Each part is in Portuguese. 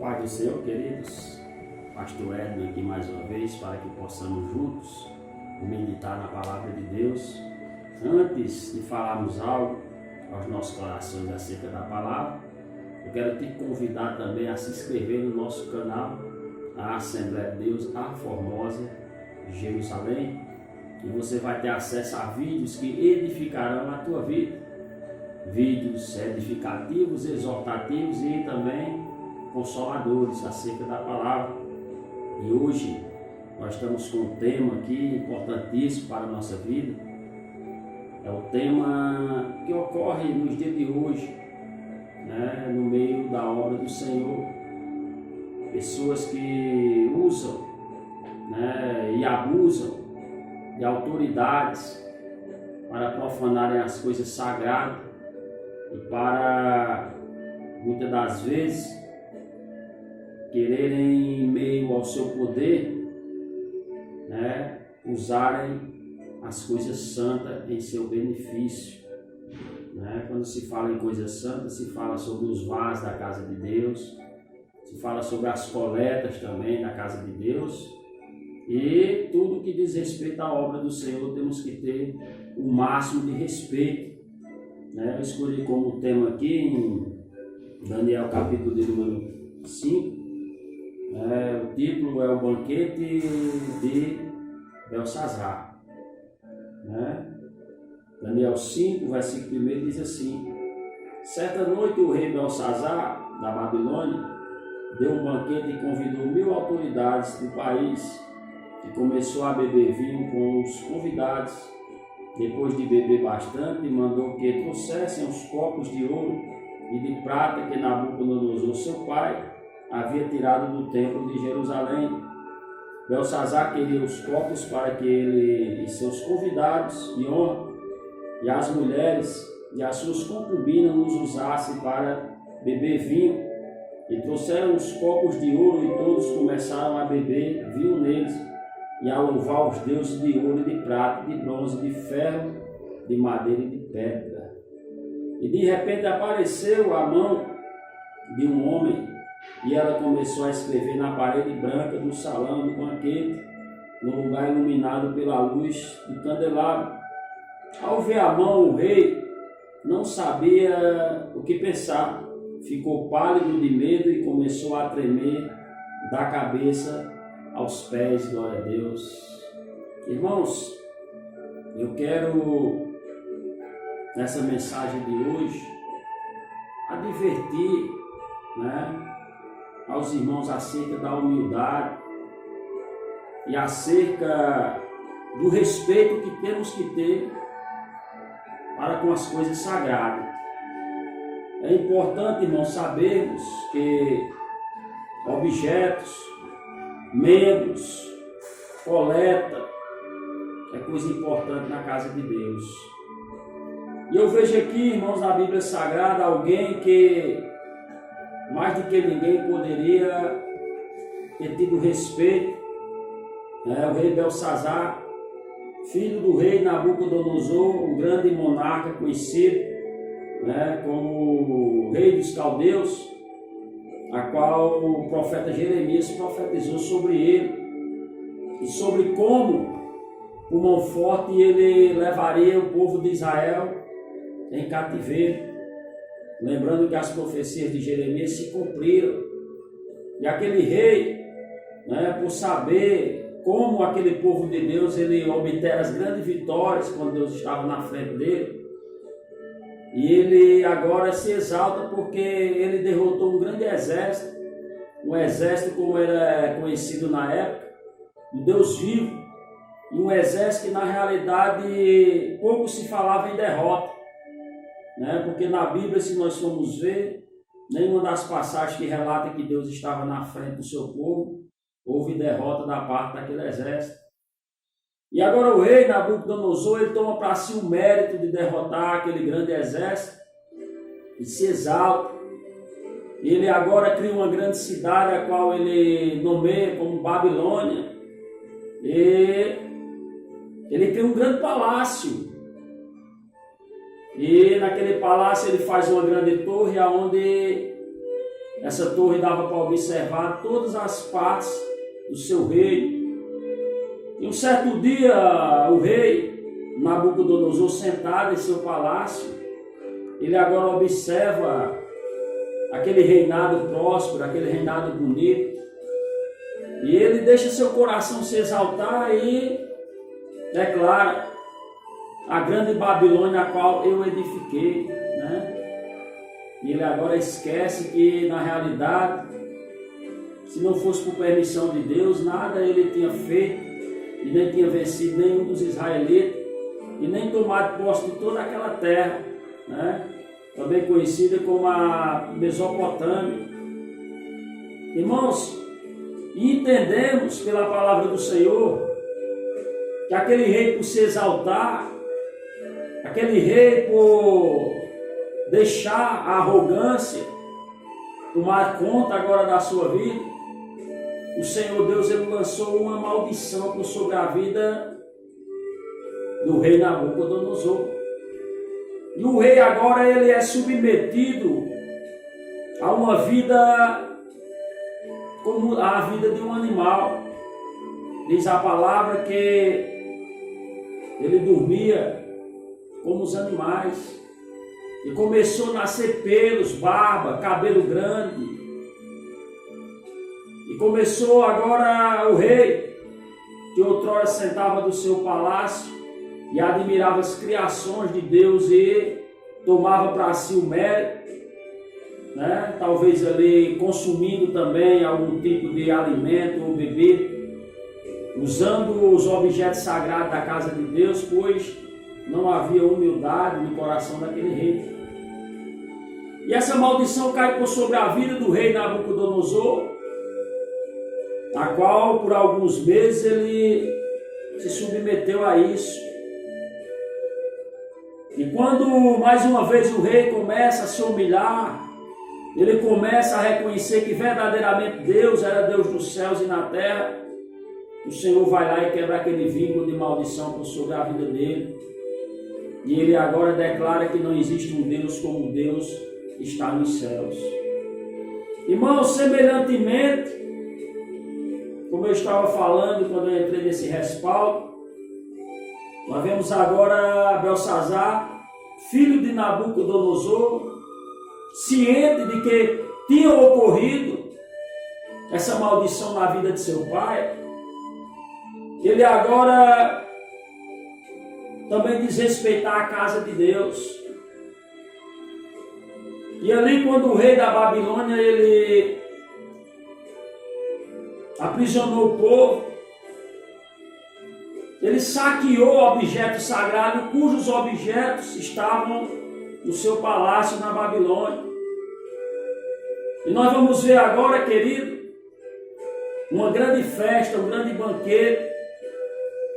paz do Senhor, queridos. Pastor Edno aqui mais uma vez para que possamos juntos meditar na palavra de Deus. Antes de falarmos algo aos nossos corações acerca da palavra, eu quero te convidar também a se inscrever no nosso canal, a Assembleia de Deus, a Formosa, Jerusalém, e você vai ter acesso a vídeos que edificarão a tua vida. Vídeos edificativos, exortativos e também consoladores acerca da palavra. E hoje nós estamos com um tema aqui importantíssimo para a nossa vida. É o tema que ocorre nos dias de hoje, né, no meio da obra do Senhor. Pessoas que usam, né, e abusam de autoridades para profanarem as coisas sagradas e para, muitas das vezes, quererem, em meio ao seu poder, né, usarem as coisas santas em seu benefício. Né? Quando se fala em coisas santas, se fala sobre os vasos da casa de Deus, se fala sobre as coletas também da casa de Deus, e tudo que diz respeito à obra do Senhor temos que ter o máximo de respeito. Né? Eu escolhi como tema aqui em Daniel capítulo de número 5, o título é o banquete de Belsazar. Né? Daniel 5, versículo 1 diz assim: certa noite o rei Belsazar da Babilônia deu um banquete e convidou 1000 autoridades do país, que começou a beber vinho com os convidados. Depois de beber bastante, mandou que trouxessem os copos de ouro e de prata que Nabucodonosor, seu pai, havia tirado do templo de Jerusalém. Belsazar queria os copos para que ele e seus convidados de honra e as mulheres e as suas concubinas os usassem para beber vinho. E trouxeram os copos de ouro e todos começaram a beber vinho neles e a louvar os deuses de ouro e de prata, de bronze, de ferro, de madeira e de pedra. E de repente apareceu a mão de um homem e ela começou a escrever na parede branca do salão do banquete, no lugar iluminado pela luz do candelabro. Ao ver a mão, o rei não sabia o que pensar. Ficou pálido de medo e começou a tremer da cabeça aos pés. Glória a Deus. Irmãos, eu quero, nessa mensagem de hoje, advertir, né, aos irmãos acerca da humildade e acerca do respeito que temos que ter para com as coisas sagradas. É importante, irmãos, sabermos que objetos, membros, coleta é coisa importante na casa de Deus. E eu vejo aqui, irmãos, na Bíblia Sagrada, alguém que mais do que ninguém poderia ter tido respeito, o rei Belsazar, filho do rei Nabucodonosor, um grande monarca conhecido, como o rei dos caldeus, a qual o profeta Jeremias profetizou sobre ele e sobre como, por mão forte, ele levaria o povo de Israel em cativeiro. Lembrando que as profecias de Jeremias se cumpriram. E aquele rei, por saber como aquele povo de Deus ele obteve as grandes vitórias quando Deus estava na frente dele, e ele agora se exalta porque ele derrotou um grande exército, um exército como era conhecido na época, um Deus vivo, e um exército que na realidade pouco se falava em derrota. Porque na Bíblia, se nós formos ver, nenhuma das passagens que relata que Deus estava na frente do seu povo, houve derrota da parte daquele exército. E agora o rei Nabucodonosor, ele toma para si o mérito de derrotar aquele grande exército e se exalta. Ele agora cria uma grande cidade, a qual ele nomeia como Babilônia. E ele cria um grande palácio. E naquele palácio ele faz uma grande torre, onde Essa torre dava para observar todas as partes do seu reino. E um certo dia, o rei Nabucodonosor, sentado em seu palácio, ele agora observa aquele reinado próspero, aquele reinado bonito. E ele deixa seu coração se exaltar e declara: a grande Babilônia a qual eu edifiquei, né? E ele agora esquece que, na realidade, se não fosse por permissão de Deus, nada ele tinha feito, e nem tinha vencido nenhum dos israelitas, e nem tomado posse de toda aquela terra, né? Também conhecida como a Mesopotâmia. Irmãos, e entendemos pela palavra do Senhor que aquele rei, por se exaltar, aquele rei, por deixar a arrogância tomar conta agora da sua vida, o Senhor Deus, ele lançou uma maldição por sobre a vida do rei Nabucodonosor. E o rei agora ele é submetido a uma vida como a vida de um animal. Diz a palavra que ele dormia como os animais. E começou a nascer pelos, barba, cabelo grande. E começou agora o rei, que outrora sentava do seu palácio e admirava as criações de Deus e tomava para si o mérito, né? Talvez ali consumindo também algum tipo de alimento ou bebida, usando os objetos sagrados da casa de Deus, pois não havia humildade no coração daquele rei. E essa maldição cai por sobre a vida do rei Nabucodonosor, a qual por alguns meses ele se submeteu a isso. E quando mais uma vez o rei começa a se humilhar, ele começa a reconhecer que verdadeiramente Deus era Deus dos céus e na terra, o Senhor vai lá e quebra aquele vínculo de maldição por sobre a vida dele. E ele agora declara que não existe um Deus como Deus está nos céus. Irmãos, semelhantemente, como eu estava falando quando eu entrei nesse respaldo, nós vemos agora Belsazar, filho de Nabucodonosor, ciente de que tinha ocorrido essa maldição na vida de seu pai. Ele agora também desrespeitar a casa de Deus. E ali, quando o rei da Babilônia ele aprisionou o povo, ele saqueou objetos sagrados, cujos objetos estavam no seu palácio na Babilônia. E nós vamos ver agora, querido, uma grande festa, um grande banquete,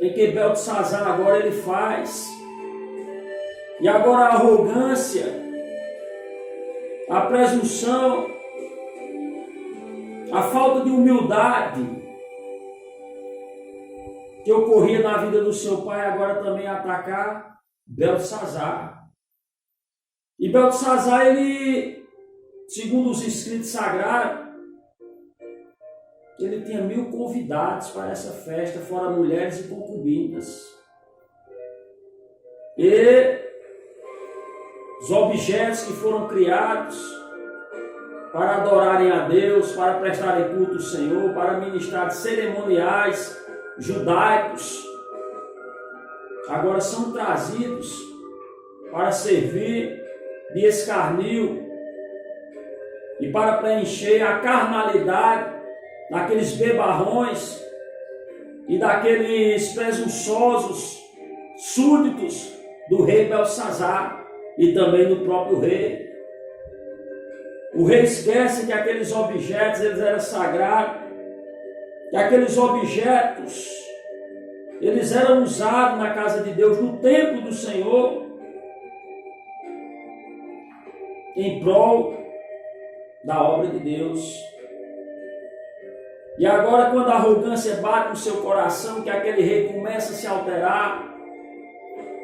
em que Beltesazar agora ele faz. E agora a arrogância, a presunção, a falta de humildade que ocorria na vida do seu pai, agora também atacar Beltesazar. E Beltesazar, ele, segundo os escritos sagrados, ele tinha 1000 convidados para essa festa, fora mulheres e concubinas. E os objetos que foram criados para adorarem a Deus, para prestarem culto ao Senhor, para ministrar cerimoniais judaicos, agora são trazidos para servir de escarnio e para preencher a carnalidade daqueles bebarrões e daqueles presunçosos súditos do rei Belsazar e também do próprio rei. O rei esquece que aqueles objetos eles eram sagrados, que aqueles objetos eles eram usados na casa de Deus, no templo do Senhor, em prol da obra de Deus. E agora, quando a arrogância bate no seu coração, que aquele rei começa a se alterar,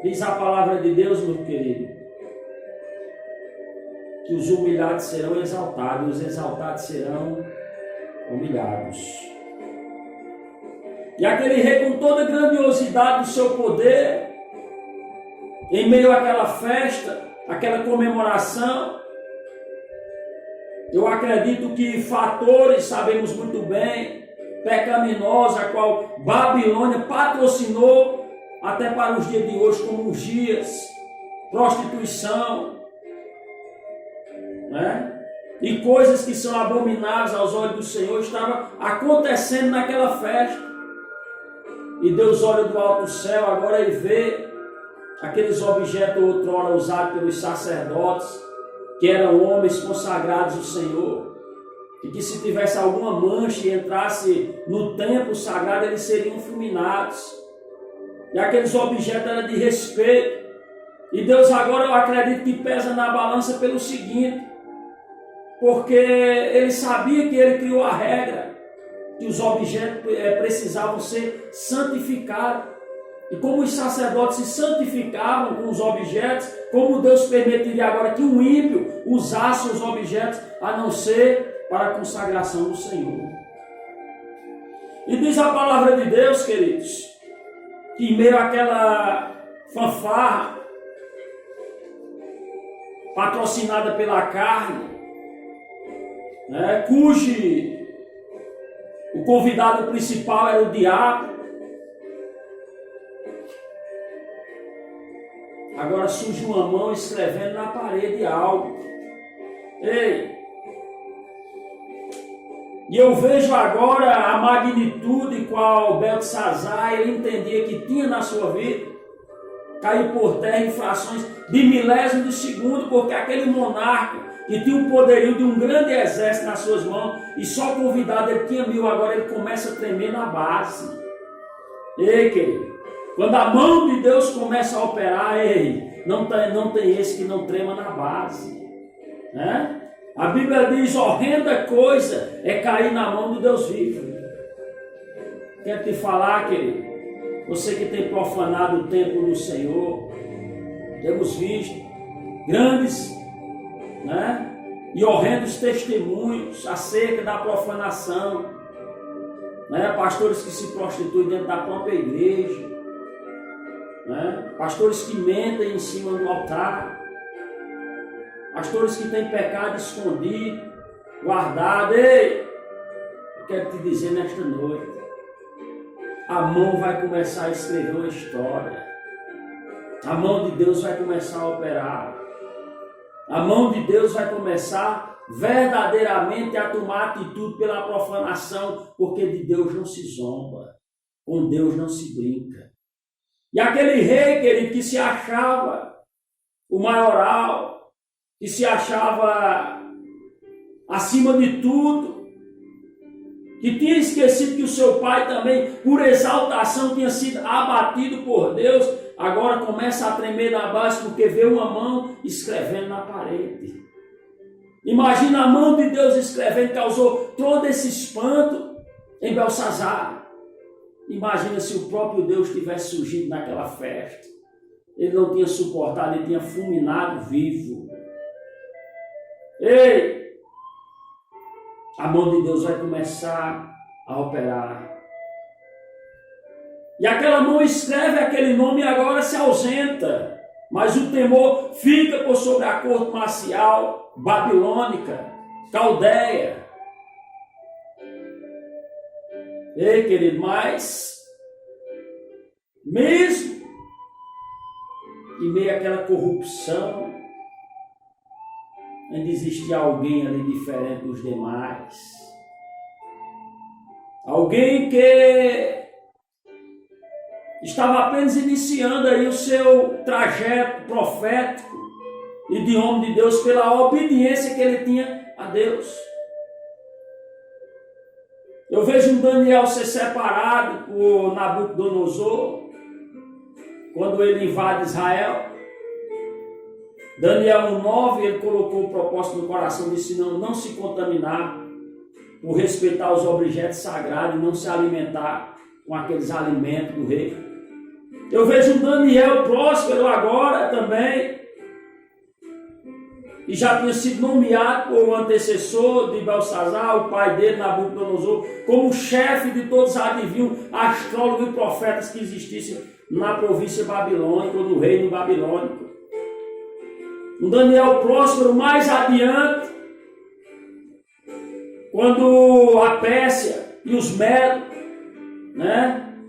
diz a palavra de Deus, meu querido, que os humilhados serão exaltados, e os exaltados serão humilhados. E aquele rei, com toda a grandiosidade do seu poder, em meio àquela festa, aquela comemoração, eu acredito que fatores, sabemos muito bem, pecaminosos, a qual Babilônia patrocinou até para os dias de hoje, como os dias, prostituição, né? E coisas que são abomináveis aos olhos do Senhor, estavam acontecendo naquela festa. E Deus olha do alto do céu agora e vê aqueles objetos outrora usados pelos sacerdotes, que eram homens consagrados ao Senhor, e que se tivesse alguma mancha e entrasse no templo sagrado, eles seriam fulminados. E aqueles objetos eram de respeito. E Deus agora, eu acredito que pesa na balança pelo seguinte, porque Ele sabia que Ele criou a regra, que os objetos precisavam ser santificados. E como os sacerdotes se santificavam com os objetos, como Deus permitiria agora que um ímpio usasse os objetos, a não ser para a consagração do Senhor. E diz a palavra de Deus, queridos, que em meio àquela fanfarra, patrocinada pela carne, né, cujo o convidado principal era o diabo, agora surge uma mão escrevendo na parede algo. Ei! E eu vejo agora a magnitude qual Beltesazar ele entendia que tinha na sua vida, caiu por terra em frações de milésimo de segundo, porque aquele monarca que tinha o poderio de um grande exército nas suas mãos, e só convidado ele tinha 1000, agora ele começa a tremer na base. Ei, querido, quando a mão de Deus começa a operar, ei, não tem esse que não trema na base, né? A Bíblia diz, horrenda coisa é cair na mão do Deus vivo. Quero te falar, querido, você que tem profanado o templo do Senhor, temos visto grandes, né, e horrendos testemunhos acerca da profanação, né, pastores que se prostituem dentro da própria igreja, né, pastores que mentem em cima do altar, pastores que têm pecado escondido, guardado. Ei, eu quero te dizer nesta noite, a mão vai começar a escrever uma história. A mão de Deus vai começar a operar. A mão de Deus vai começar verdadeiramente a tomar atitude pela profanação, porque de Deus não se zomba, com Deus não se brinca. E aquele rei, querido, que se achava o maioral, que se achava acima de tudo, que tinha esquecido que o seu pai também, por exaltação, tinha sido abatido por Deus, agora começa a tremer na base porque vê uma mão escrevendo na parede. Imagina a mão de Deus escrevendo, causou todo esse espanto em Beltesazar. Imagina se o próprio Deus tivesse surgido naquela festa. Ele não tinha suportado, ele tinha fulminado vivo. Ei! A mão de Deus vai começar a operar. E aquela mão escreve aquele nome e agora se ausenta. Mas o temor fica por sobre a corte marcial babilônica, caldeia. Ei, querido, mas mesmo em meio àquela corrupção, ainda existia alguém ali diferente dos demais. Alguém que estava apenas iniciando aí o seu trajeto profético e de homem de Deus pela obediência que ele tinha a Deus. Eu vejo um Daniel ser separado por Nabucodonosor quando ele invade Israel. Daniel 1:9, ele colocou o propósito no coração, disse não se contaminar, por respeitar os objetos sagrados e não se alimentar com aqueles alimentos do rei. Eu vejo um Daniel próspero agora também, e já tinha sido nomeado por um antecessor de Belsazar, o pai dele, Nabucodonosor, como chefe de todos os adivinhos, astrólogos e profetas que existissem na província babilônica, ou no reino babilônico. Um Daniel próspero mais adiante, quando a Pérsia e os Medos,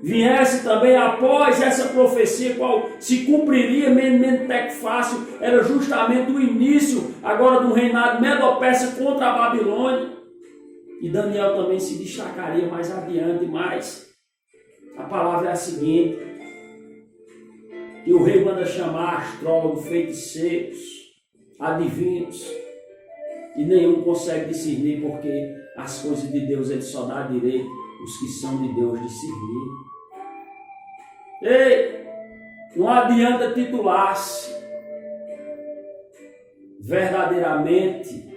viesse também após essa profecia, qual se cumpriria Menentec Fácil, era justamente o início agora do reinado Medo-Persa contra a Babilônia. E Daniel também se destacaria mais adiante, mas a palavra é a seguinte, que o rei manda chamar astrólogos, feiticeiros, adivinhos, e nenhum consegue discernir, porque as coisas de Deus ele só dá direito os que são de Deus discernir. Ei, não adianta titular-se. Verdadeiramente,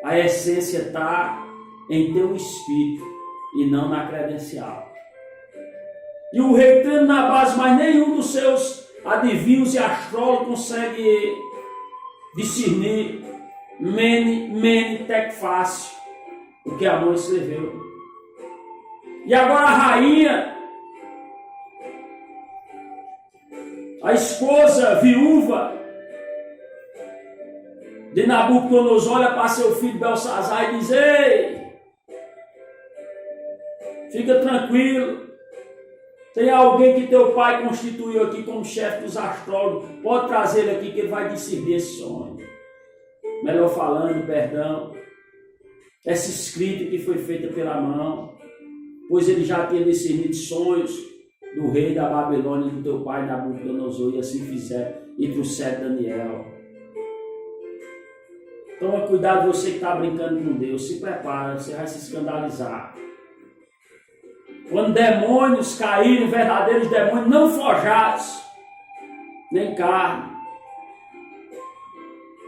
a essência está em teu espírito e não na credencial. E o rei tendo na base, mas nenhum dos seus adivinhos e astrólogos consegue discernir Menentec Fácil, o que Amon escreveu. E agora a rainha, a esposa viúva de Nabucodonosor, olha para seu filho Belsazar e diz: ei, fica tranquilo, tem alguém que teu pai constituiu aqui como chefe dos astrólogos, pode trazer ele aqui que ele vai discernir esse sonho. Melhor falando, perdão, essa escrita que foi feita pela mão, pois ele já tinha discernido sonhos do rei da Babilônia, do teu pai Nabucodonosor, e assim fizer, e trouxer Daniel. Toma cuidado, você que está brincando com Deus, se prepara, você vai se escandalizar. Quando demônios caírem, verdadeiros demônios, não forjados, nem carne,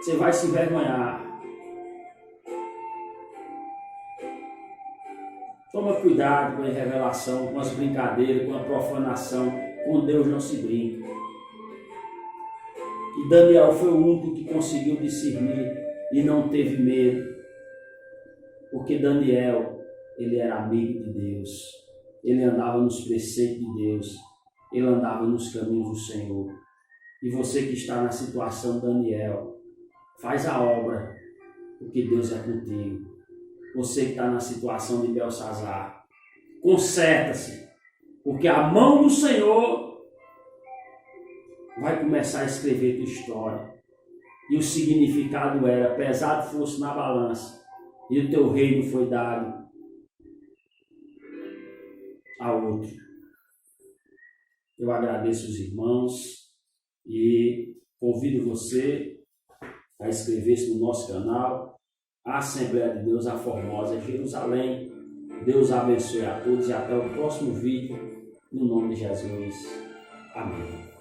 você vai se envergonhar. Toma cuidado com a revelação, com as brincadeiras, com a profanação. Com Deus não se brinca. E Daniel foi o único que conseguiu discernir e não teve medo. Porque Daniel, ele era amigo de Deus. Ele andava nos preceitos de Deus. Ele andava nos caminhos do Senhor. E você que está na situação Daniel, faz a obra, porque Deus é contigo. Você que está na situação de Belsazar, conserta-se, porque a mão do Senhor vai começar a escrever tua história. E o significado era: pesado fosse na balança, e o teu reino foi dado a outro. Eu agradeço os irmãos e convido você a inscrever-se no nosso canal, a Assembleia de Deus, a Formosa, Jerusalém. Deus abençoe a todos e até o próximo vídeo, no nome de Jesus. Amém.